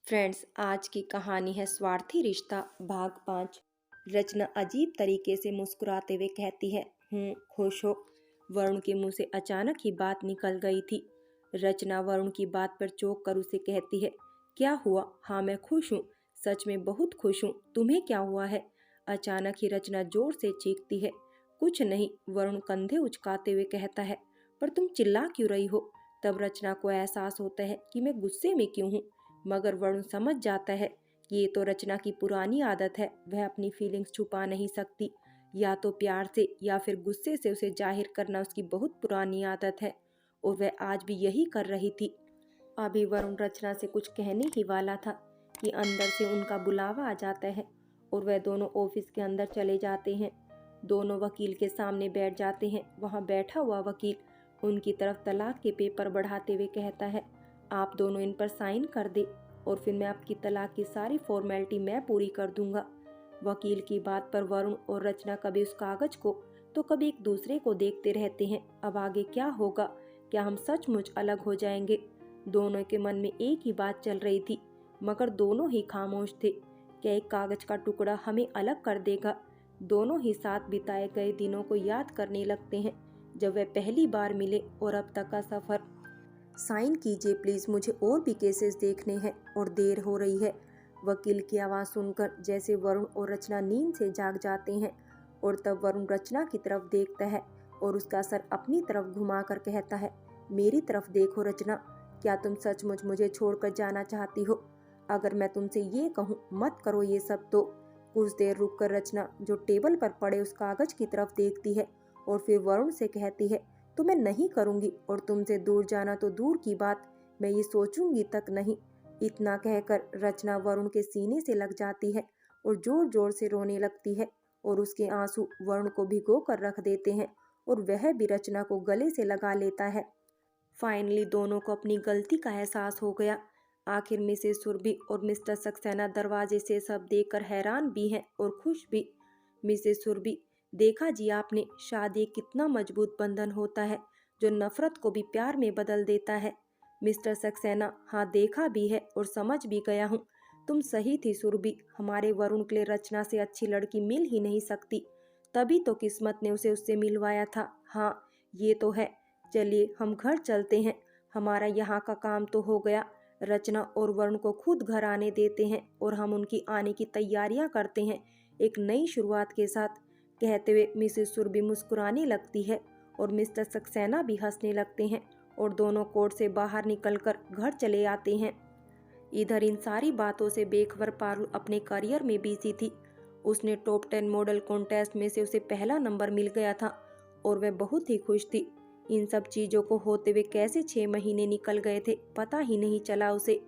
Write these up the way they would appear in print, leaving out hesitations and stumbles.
Friends, आज की कहानी है स्वार्थी रिश्ता भाग 5। रचना अजीब तरीके से मुस्कुराते हुए कहती है, खुश हो। वरुण के मुंह से अचानक ही बात निकल गई थी। रचना वरुण की बात पर चौंक कर उसे कहती है, क्या हुआ? हाँ, मैं खुश हूँ, सच में बहुत खुश हूँ। तुम्हें क्या हुआ है? अचानक ही रचना जोर से चीखती है। कुछ नहीं, वरुण कंधे उचकाते हुए कहता है। पर तुम चिल्ला क्यों रही हो? तब रचना को एहसास होता है कि मैं गुस्से में क्यों हूँ, मगर वरुण समझ जाता है कि ये तो रचना की पुरानी आदत है। वह अपनी फीलिंग्स छुपा नहीं सकती। या तो प्यार से या फिर गुस्से से उसे जाहिर करना उसकी बहुत पुरानी आदत है, और वह आज भी यही कर रही थी। अभी वरुण रचना से कुछ कहने ही वाला था कि अंदर से उनका बुलावा आ जाता है और वह दोनों ऑफिस के अंदर चले जाते हैं। दोनों वकील के सामने बैठ जाते हैं। वहां बैठा हुआ वकील उनकी तरफ तलाक के पेपर बढ़ाते हुए कहता है, आप दोनों इन पर साइन कर दे और फिर मैं आपकी तलाक की सारी फॉर्मेलिटी मैं पूरी कर दूंगा। वकील की बात पर वरुण और रचना कभी उस कागज को तो कभी एक दूसरे को देखते रहते हैं। अब आगे क्या होगा? क्या हम सचमुच अलग हो जाएंगे? दोनों के मन में एक ही बात चल रही थी, मगर दोनों ही खामोश थे। क्या एक कागज का टुकड़ा हमें अलग कर देगा? दोनों ही साथ बिताए गए दिनों को याद करने लगते हैं, जब वे पहली बार मिले और अब तक का सफर। साइन कीजिए प्लीज, मुझे और भी केसेस देखने हैं और देर हो रही है। वकील की आवाज सुनकर जैसे वरुण और रचना नींद से जाग जाते हैं, और तब वरुण रचना की तरफ देखता है और उसका सर अपनी तरफ घुमाकर कहता है, मेरी तरफ देखो रचना, क्या तुम सचमुच मुझे छोड़कर जाना चाहती हो? अगर मैं तुमसे ये कहूँ मत करो ये सब तो। कुछ देर रुककर रचना जो टेबल पर पड़े उस कागज की तरफ देखती है और फिर वरुण से कहती है, तो मैं नहीं करूंगी, और तुमसे दूर जाना तो दूर की बात, मैं ये सोचूंगी तक नहीं। इतना कहकर रचना वरुण के सीने से लग जाती है और जोर जोर से रोने लगती है, और उसके आंसू वरुण को भिगो कर रख देते हैं और वह भी रचना को गले से लगा लेता है। फाइनली दोनों को अपनी गलती का एहसास हो गया। आखिर मिसेस सुरभि और मिस्टर सक्सेना दरवाजे से सब देखकर हैरान भी हैं और खुश भी। मिसेस सुरभि, देखा जी आपने, शादी एक कितना मजबूत बंधन होता है जो नफरत को भी प्यार में बदल देता है। मिस्टर सक्सेना, हाँ देखा भी है और समझ भी गया हूँ। तुम सही थी सुरभि, हमारे वरुण के लिए रचना से अच्छी लड़की मिल ही नहीं सकती। तभी तो किस्मत ने उसे उससे मिलवाया था। हाँ, ये तो है। चलिए हम घर चलते हैं, हमारा यहाँ का काम तो हो गया। रचना और वरुण को खुद घर आने देते हैं और हम उनकी आने की तैयारियां करते हैं, एक नई शुरुआत के साथ। कहते हुए मिसेस सुरभि मुस्कुराने लगती है और मिस्टर सक्सेना भी हंसने लगते हैं, और दोनों कोर्ट से बाहर निकलकर घर चले आते हैं। इधर इन सारी बातों से बेखबर पारुल अपने करियर में बिजी थी। उसने टॉप 10 मॉडल कॉन्टेस्ट में से उसे पहला नंबर मिल गया था और वह बहुत ही खुश थी। इन सब चीजों को होते हुए कैसे 6 महीने निकल गए थे पता ही नहीं चला उसे।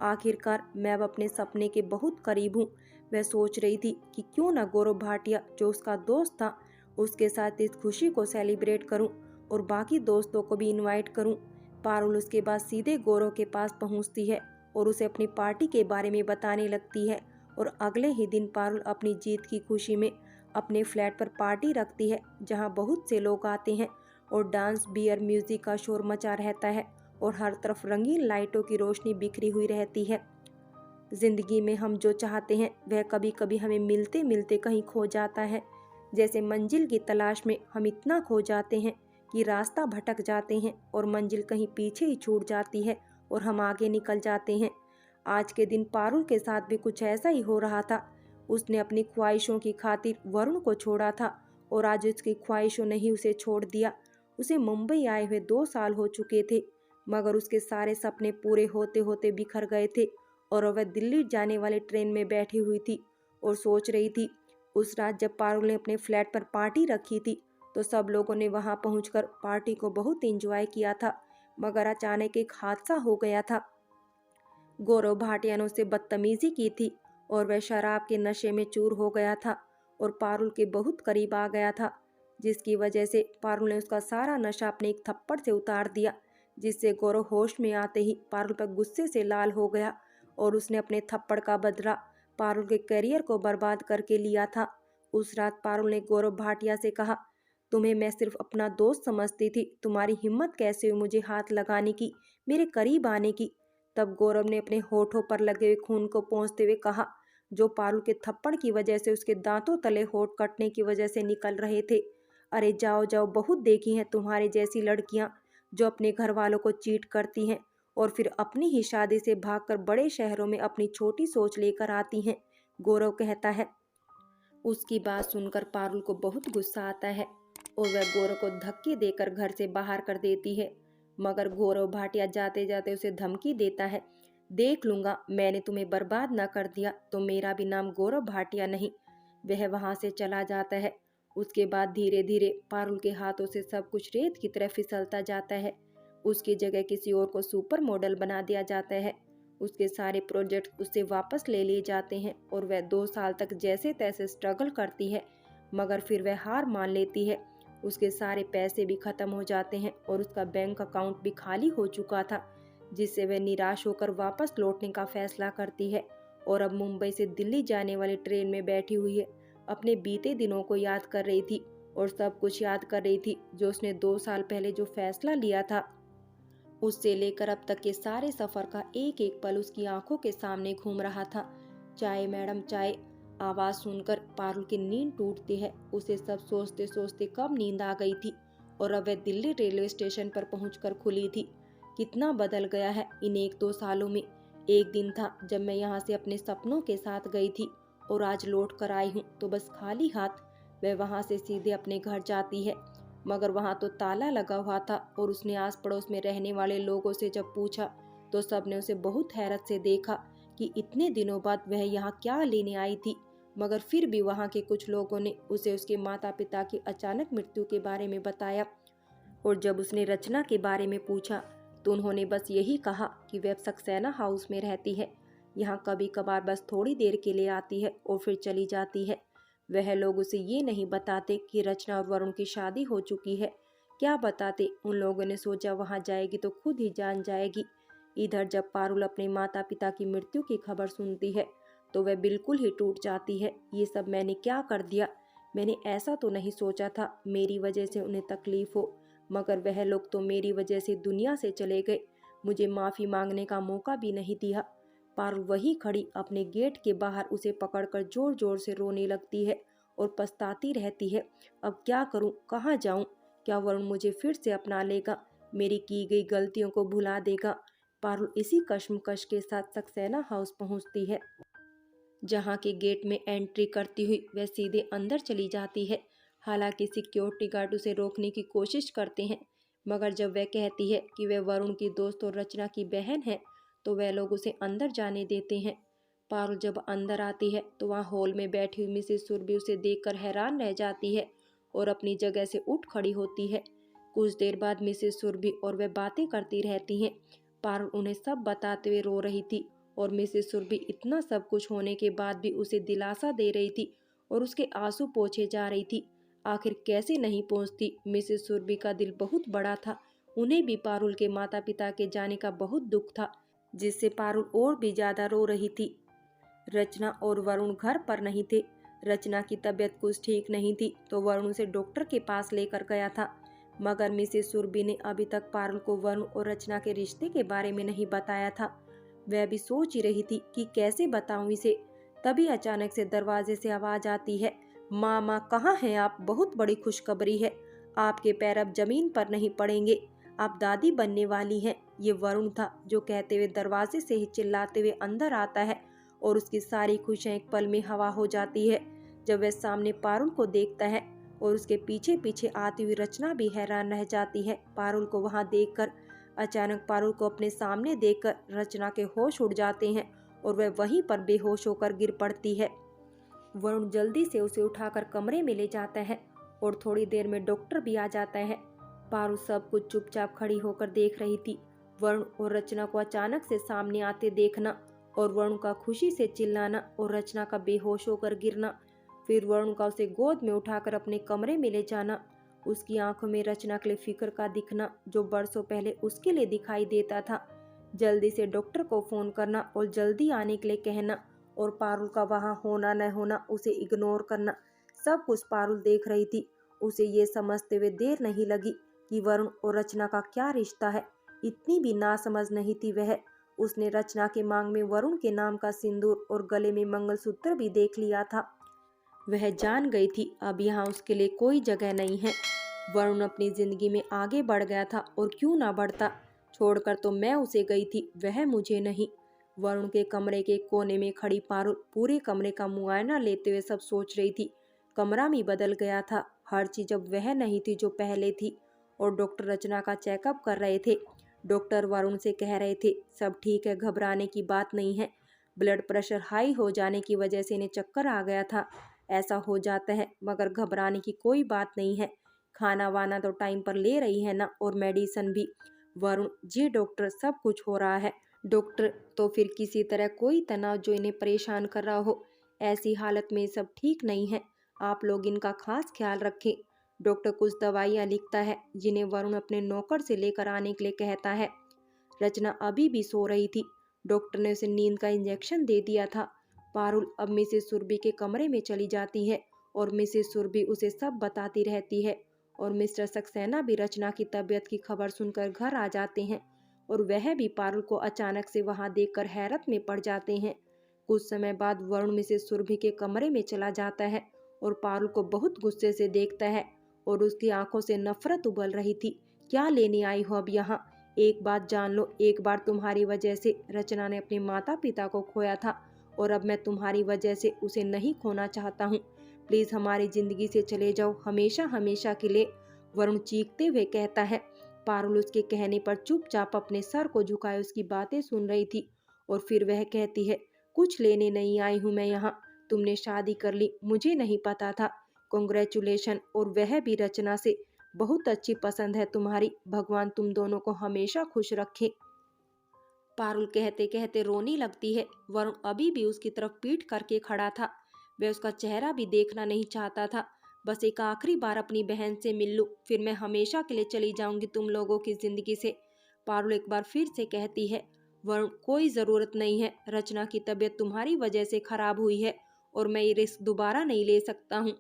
आखिरकार मैं अब अपने सपने के बहुत करीब हूँ। वह सोच रही थी कि क्यों ना गौरव भाटिया जो उसका दोस्त था उसके साथ इस खुशी को सेलिब्रेट करूं और बाकी दोस्तों को भी इनवाइट करूं। पारुल उसके बाद सीधे गौरव के पास पहुंचती है और उसे अपनी पार्टी के बारे में बताने लगती है, और अगले ही दिन पारुल अपनी जीत की खुशी में अपने फ्लैट पर पार्टी रखती है, जहां बहुत से लोग आते हैं और डांस बियर म्यूजिक का शोर मचा रहता है और हर तरफ रंगीन लाइटों की रोशनी बिखरी हुई रहती है। जिंदगी में हम जो चाहते हैं वह कभी कभी हमें मिलते मिलते कहीं खो जाता है। जैसे मंजिल की तलाश में हम इतना खो जाते हैं कि रास्ता भटक जाते हैं और मंजिल कहीं पीछे ही छूट जाती है और हम आगे निकल जाते हैं। आज के दिन पारुल के साथ भी कुछ ऐसा ही हो रहा था। उसने अपनी ख्वाहिशों की खातिर वरुण को छोड़ा था और आज उसकी ख्वाहिशों ने ही उसे छोड़ दिया। उसे मुंबई आए हुए 2 साल हो चुके थे, मगर उसके सारे सपने पूरे होते होते बिखर गए थे और वह दिल्ली जाने वाली ट्रेन में बैठी हुई थी और सोच रही थी। उस रात जब पारुल ने अपने फ्लैट पर पार्टी रखी थी तो सब लोगों ने वहां पहुंचकर पार्टी को बहुत एंजॉय किया था, मगर अचानक एक हादसा हो गया था। गौरव भाटिया ने उससे बदतमीजी की थी और वह शराब के नशे में चूर हो गया था और पारुल के बहुत करीब आ गया था, जिसकी वजह से पारुल ने उसका सारा नशा अपने एक थप्पड़ से उतार दिया, जिससे गौरव होश में आते ही पारुल पर गुस्से से लाल हो गया और उसने अपने थप्पड़ का बदला पारुल के करियर को बर्बाद करके लिया था। उस रात पारुल ने गौरव भाटिया से कहा, तुम्हें मैं सिर्फ अपना दोस्त समझती थी, तुम्हारी हिम्मत कैसे हुई मुझे हाथ लगाने की, मेरे करीब आने की? तब गौरव ने अपने होठों पर लगे हुए खून को पोंछते हुए कहा, जो पारुल के थप्पड़ की वजह से उसके दांतों तले होठ कटने की वजह से निकल रहे थे। अरे जाओ जाओ, बहुत देखी हैं तुम्हारे जैसी लड़कियां जो अपने घर वालों को चीट करती हैं और फिर अपनी ही शादी से भागकर बड़े शहरों में अपनी छोटी सोच लेकर आती हैं, गौरव कहता है। उसकी बात सुनकर पारुल को बहुत गुस्सा आता है और वह गौरव को धक्के देकर घर से बाहर कर देती है। मगर गौरव भाटिया जाते जाते उसे धमकी देता है, देख लूंगा, मैंने तुम्हें बर्बाद ना कर दिया तो मेरा भी नाम गौरव भाटिया नहीं। वह वहां से चला जाता है। उसके बाद धीरे धीरे पारुल के हाथों से सब कुछ रेत की तरह फिसलता जाता है। उसकी जगह किसी और को सुपर मॉडल बना दिया जाता है। उसके सारे प्रोजेक्ट उससे वापस ले लिए जाते हैं और वह 2 साल तक जैसे तैसे स्ट्रगल करती है, मगर फिर वह हार मान लेती है। उसके सारे पैसे भी खत्म हो जाते हैं और उसका बैंक अकाउंट भी खाली हो चुका था, जिससे वह निराश होकर वापस लौटने का फैसला करती है और अब मुंबई से दिल्ली जाने वाली ट्रेन में बैठी हुई है। अपने बीते दिनों को याद कर रही थी और सब कुछ याद कर रही थी जो उसने 2 साल पहले जो फैसला लिया था। उससे लेकर अब तक के सारे सफर का एक एक पल उसकी आंखों के सामने घूम रहा था। चाय मैडम चाय, आवाज सुनकर पारुल की नींद टूटती है। उसे सब सोचते सोचते कब नींद आ गई थी और अब वह दिल्ली रेलवे स्टेशन पर पहुंचकर खुली थी। कितना बदल गया है इन 1-2 सालों में। एक दिन था जब मैं यहाँ से अपने सपनों के साथ गई थी और आज लौट कर आई हूँ तो बस खाली हाथ। वह वहाँ से सीधे अपने घर जाती है, मगर वहाँ तो ताला लगा हुआ था और उसने आस पड़ोस में रहने वाले लोगों से जब पूछा तो सबने उसे बहुत हैरत से देखा कि इतने दिनों बाद वह यहाँ क्या लेने आई थी। मगर फिर भी वहाँ के कुछ लोगों ने उसे उसके माता पिता की अचानक मृत्यु के बारे में बताया और जब उसने रचना के बारे में पूछा तो उन्होंने बस यही कहा कि वह सक्सेना हाउस में रहती है, यहाँ कभी कभार बस थोड़ी देर के लिए आती है और फिर चली जाती है। वह लोग उसे ये नहीं बताते कि रचना और वरुण की शादी हो चुकी है। क्या बताते, उन लोगों ने सोचा वहां जाएगी तो खुद ही जान जाएगी। इधर जब पारुल अपने माता पिता की मृत्यु की खबर सुनती है तो वह बिल्कुल ही टूट जाती है। ये सब मैंने क्या कर दिया, मैंने ऐसा तो नहीं सोचा था मेरी वजह से उन्हें तकलीफ हो, मगर वह लोग तो मेरी वजह से दुनिया से चले गए, मुझे माफी मांगने का मौका भी नहीं दिया। पारुल वही खड़ी अपने गेट के बाहर उसे पकड़कर जोर जोर से रोने लगती है और पछताती रहती है। अब क्या करूं, कहाँ जाऊं? क्या वरुण मुझे फिर से अपना लेगा, मेरी की गई गलतियों को भुला देगा? पारुल इसी कश्मकश के साथ सक्सेना हाउस पहुंचती है, जहां के गेट में एंट्री करती हुई वह सीधे अंदर चली जाती है। हालांकि सिक्योरिटी गार्ड उसे रोकने की कोशिश करते हैं, मगर जब वह कहती है कि वह वरुण की दोस्त और रचना की बहन है तो वह लोग उसे अंदर जाने देते हैं। पारुल जब अंदर आती है तो वहाँ हॉल में बैठी हुई मिसेस सुरभि उसे देखकर हैरान रह जाती है और अपनी जगह से उठ खड़ी होती है। कुछ देर बाद मिसेस सुरभि और वह बातें करती रहती हैं। पारुल उन्हें सब बताते हुए रो रही थी और मिसेस सुरभि इतना सब कुछ होने के बाद भी उसे दिलासा दे रही थी और उसके आंसू पोंछे जा रही थी। आखिर कैसे नहीं पहुंचती, मिसेस सुरभि का दिल बहुत बड़ा था। उन्हें भी पारुल के माता पिता के जाने का बहुत दुख था, जिससे पारुल और भी ज्यादा रो रही थी। रचना और वरुण घर पर नहीं थे। रचना की तबीयत कुछ ठीक नहीं थी तो वरुण उसे डॉक्टर के पास लेकर गया था, मगर मिसेस सुरभि ने अभी तक पारुल को वरुण और रचना के रिश्ते के बारे में नहीं बताया था। वह भी सोच ही रही थी कि कैसे बताऊं इसे। तभी अचानक से दरवाजे से आवाज आती है, मामा कहाँ हैं आप? बहुत बड़ी खुशखबरी है, आपके पैर अब जमीन पर नहीं पड़ेंगे, आप दादी बनने वाली हैं। ये वरुण था जो कहते हुए दरवाजे से ही चिल्लाते हुए अंदर आता है और उसकी सारी खुशियां एक पल में हवा हो जाती है जब वह सामने पारुल को देखता है और उसके पीछे पीछे आती हुई रचना भी हैरान रह जाती है पारुल को वहां देखकर। अचानक पारुल को अपने सामने देखकर रचना के होश उड़ जाते हैं और वह वहीं पर बेहोश होकर गिर पड़ती है। वरुण जल्दी से उसे उठाकर कमरे में ले जाता है और थोड़ी देर में डॉक्टर भी आ जाता है। पारुल सब कुछ चुपचाप खड़ी होकर देख रही थी। वरुण और रचना को अचानक से सामने आते देखना और वरुण का खुशी से चिल्लाना और रचना का बेहोश होकर गिरना, फिर वरुण का उसे गोद में उठाकर अपने कमरे में ले जाना, उसकी आंखों में रचना के लिए फिक्र का दिखना जो बरसों पहले उसके लिए दिखाई देता था, जल्दी से डॉक्टर को फोन करना और जल्दी आने के लिए कहना और पारुल का वहां होना न होना उसे इग्नोर करना, सब कुछ पारुल देख रही थी। उसे ये समझते हुए देर नहीं लगी कि वरुण और रचना का क्या रिश्ता है। इतनी भी नासमझ नहीं थी वह। उसने रचना के मांग में वरुण के नाम का सिंदूर और गले में मंगलसूत्र भी देख लिया था। वह जान गई थी अब यहाँ उसके लिए कोई जगह नहीं है। वरुण अपनी जिंदगी में आगे बढ़ गया था और क्यों ना बढ़ता। छोड़कर तो मैं उसे गई थी, वह मुझे नहीं। वरुण के कमरे के कोने में खड़ी पारुल पूरे कमरे का मुआयना लेते हुए सब सोच रही थी। कमरा भी बदल गया था, हर चीज अब वह नहीं थी जो पहले थी। और डॉक्टर रचना का चेकअप कर रहे थे। डॉक्टर वरुण से कह रहे थे सब ठीक है, घबराने की बात नहीं है। ब्लड प्रेशर हाई हो जाने की वजह से इन्हें चक्कर आ गया था। ऐसा हो जाता है, मगर घबराने की कोई बात नहीं है। खाना वाना तो टाइम पर ले रही है ना, और मेडिसिन भी। वरुण जी डॉक्टर, सब कुछ हो रहा है। डॉक्टर तो फिर किसी तरह कोई तनाव जो इन्हें परेशान कर रहा हो। ऐसी हालत में सब ठीक नहीं है, आप लोग इनका खास ख्याल रखें। डॉक्टर कुछ दवाइयाँ लिखता है जिन्हें वरुण अपने नौकर से लेकर आने के लिए कहता है। रचना अभी भी सो रही थी। डॉक्टर ने उसे नींद का इंजेक्शन दे दिया था। पारुल अब मिसेस सुरभि के कमरे में चली जाती है और मिसेस सुरभि उसे सब बताती रहती है। और मिस्टर सक्सेना भी रचना की तबीयत की खबर सुनकर घर आ जाते हैं और वह भी पारुल को अचानक से वहां देखकर हैरत में पड़ जाते हैं। कुछ समय बाद वरुण मिसेस सुरभि के कमरे में चला जाता है और पारुल को बहुत गुस्से से देखता है और उसकी आंखों से नफरत उबल रही थी। क्या लेने आई हो अब यहाँ? एक बात जान लो, एक बार तुम्हारी वजह से रचना ने अपने माता पिता को खोया था और अब मैं तुम्हारी वजह से उसे नहीं खोना चाहता हूँ। प्लीज हमारी जिंदगी से चले जाओ, हमेशा हमेशा के लिए, वरुण चीखते हुए कहता है। पारुल उसके कहने पर चुपचाप अपने सर को झुकाए उसकी बातें सुन रही थी और फिर वह कहती है, कुछ लेने नहीं आई हूँ मैं यहाँ। तुमने शादी कर ली, मुझे नहीं पता था। कॉन्ग्रेचुलेशन, और वह भी रचना से। बहुत अच्छी पसंद है तुम्हारी, भगवान तुम दोनों को हमेशा खुश रखे। पारुल कहते कहते रोने लगती है। वरुण अभी भी उसकी तरफ पीठ करके खड़ा था। वह उसका चेहरा भी देखना नहीं चाहता था। बस एक आखिरी बार अपनी बहन से मिल लूं, फिर मैं हमेशा के लिए चली जाऊंगी तुम लोगों की जिंदगी से। पारुल एक बार फिर से कहती है। वरुण, कोई जरूरत नहीं है, रचना की तबीयत तुम्हारी वजह से खराब हुई है और मैं ये रिस्क दोबारा नहीं ले सकता हूँ।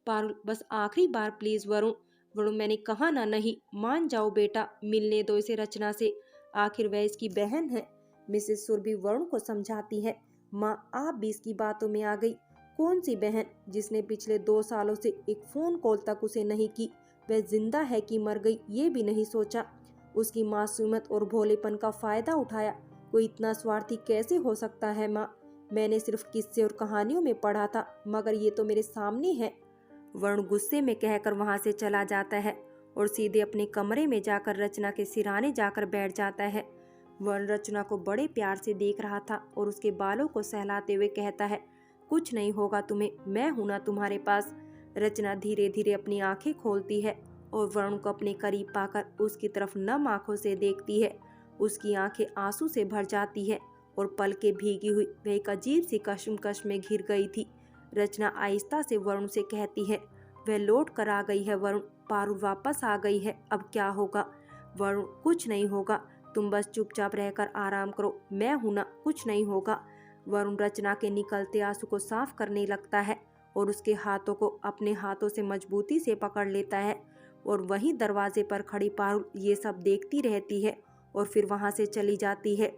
पारुल, बस आखिरी बार प्लीज वरुण। वरुण, मैंने कहा ना, नहीं, मान जाओ बेटा, मिलने दो इसे रचना से, आखिर वह इसकी बहन है। मिसेस सुरभि वरुण को समझाती है। माँ, आप भी इसकी बातों में आ गई। कौन सी बहन जिसने पिछले 2 सालों से एक फोन कॉल तक उसे नहीं की? वह जिंदा है कि मर गई ये भी नहीं सोचा। उसकी मासूमियत और भोलेपन का फायदा उठाया। कोई इतना स्वार्थी कैसे हो सकता है माँ? मैंने सिर्फ किस्से और कहानियों में पढ़ा था, मगर ये तो मेरे सामने है। वरुण गुस्से में कहकर वहां से चला जाता है और सीधे अपने कमरे में जाकर रचना के सिराने जाकर बैठ जाता है। वरुण रचना को बड़े प्यार से देख रहा था और उसके बालों को सहलाते हुए कहता है, कुछ नहीं होगा तुम्हें, मैं हूं ना तुम्हारे पास। रचना धीरे धीरे अपनी आंखें खोलती है और वरुण को अपने करीब पाकर उसकी तरफ नम आंखों से देखती है। उसकी आंखें आंसू से भर जाती है और पलकें भीगी हुई वह एक अजीब सी कश्मकश में घिर गई थी। रचना आहिस्ता से वरुण से कहती है, वह लौट कर आ गई है वरुण, पारुल वापस आ गई है, अब क्या होगा? वरुण, कुछ नहीं होगा, तुम बस चुपचाप रहकर आराम करो, मैं हूं ना, कुछ नहीं होगा। वरुण रचना के निकलते आंसू को साफ करने लगता है और उसके हाथों को अपने हाथों से मजबूती से पकड़ लेता है। और वहीं दरवाजे पर खड़ी पारुल ये सब देखती रहती है और फिर वहां से चली जाती है।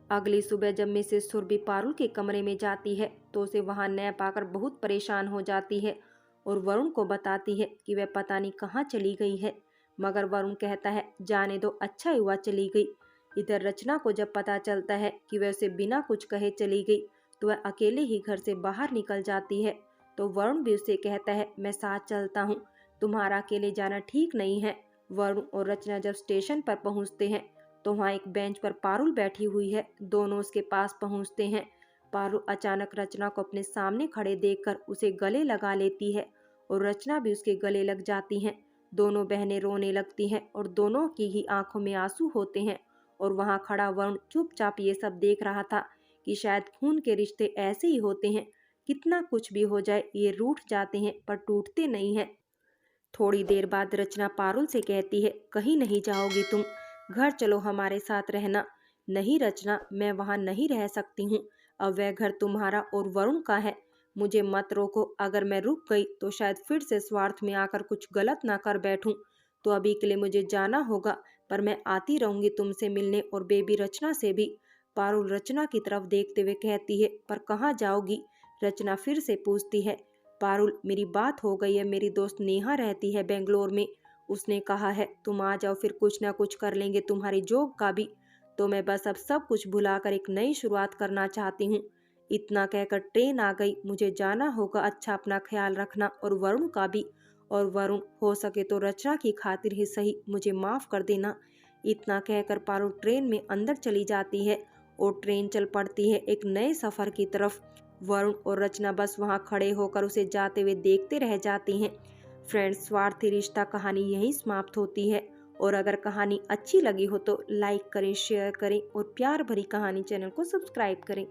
अगली सुबह जब मिसेस सुरभि पारुल के कमरे में जाती है तो उसे वहां न पाकर बहुत परेशान हो जाती है और वरुण को बताती है कि वह पता नहीं कहाँ चली गई है। मगर वरुण कहता है, जाने दो, अच्छा हुआ चली गई। इधर रचना को जब पता चलता है कि वह उसे बिना कुछ कहे चली गई तो वह अकेले ही घर से बाहर निकल जाती है। तो वरुण भी उसे कहता है, मैं साथ चलता हूँ, तुम्हारा अकेले जाना ठीक नहीं है। वरुण और रचना जब स्टेशन पर पहुँचते हैं तो वहाँ एक बेंच पर पारुल बैठी हुई है। दोनों उसके पास पहुँचते हैं। पारुल अचानक रचना को अपने सामने खड़े देखकर उसे गले लगा लेती है और रचना भी उसके गले लग जाती हैं। दोनों बहनें रोने लगती हैं और दोनों की ही आंखों में आंसू होते हैं। और वहां खड़ा वरुण चुपचाप ये सब देख रहा था कि शायद खून के रिश्ते ऐसे ही होते हैं, कितना कुछ भी हो जाए ये रूठ जाते हैं पर टूटते नहीं हैं। थोड़ी देर बाद रचना पारुल से कहती है, कहीं नहीं जाओगी तुम, घर चलो हमारे साथ रहना। नहीं रचना, मैं वहां नहीं रह सकती हूँ, अब वह घर तुम्हारा और वरुण का है। मुझे मत रोको, अगर मैं रुक गई तो शायद फिर से स्वार्थ में आकर कुछ गलत ना कर बैठूं। तो अभी के लिए मुझे जाना होगा, पर मैं आती रहूंगी तुमसे मिलने और बेबी रचना से भी। पारुल रचना की तरफ देखते हुए कहती है, पर कहाँ जाओगी? रचना फिर से पूछती है। पारुल, मेरी बात हो गई है, मेरी दोस्त नेहा रहती है बेंगलोर में, उसने कहा है तुम आ जाओ, फिर कुछ ना कुछ कर लेंगे तुम्हारी जॉब का भी। तो मैं बस अब सब कुछ भुलाकर एक नई शुरुआत करना चाहती हूँ। इतना कहकर ट्रेन आ गई, मुझे जाना होगा, अच्छा अपना ख्याल रखना और वरुण का भी। और वरुण, हो सके तो रचना की खातिर ही सही मुझे माफ कर देना। इतना कहकर पारुल ट्रेन में अंदर चली जाती है और ट्रेन चल पड़ती है एक नए सफर की तरफ। वरुण और रचना बस वहां खड़े होकर उसे जाते हुए देखते रह जाती हैं। फ्रेंड्स, स्वार्थी रिश्ता कहानी यहीं समाप्त होती है। और अगर कहानी अच्छी लगी हो तो लाइक करें, शेयर करें और प्यार भरी कहानी चैनल को सब्सक्राइब करें।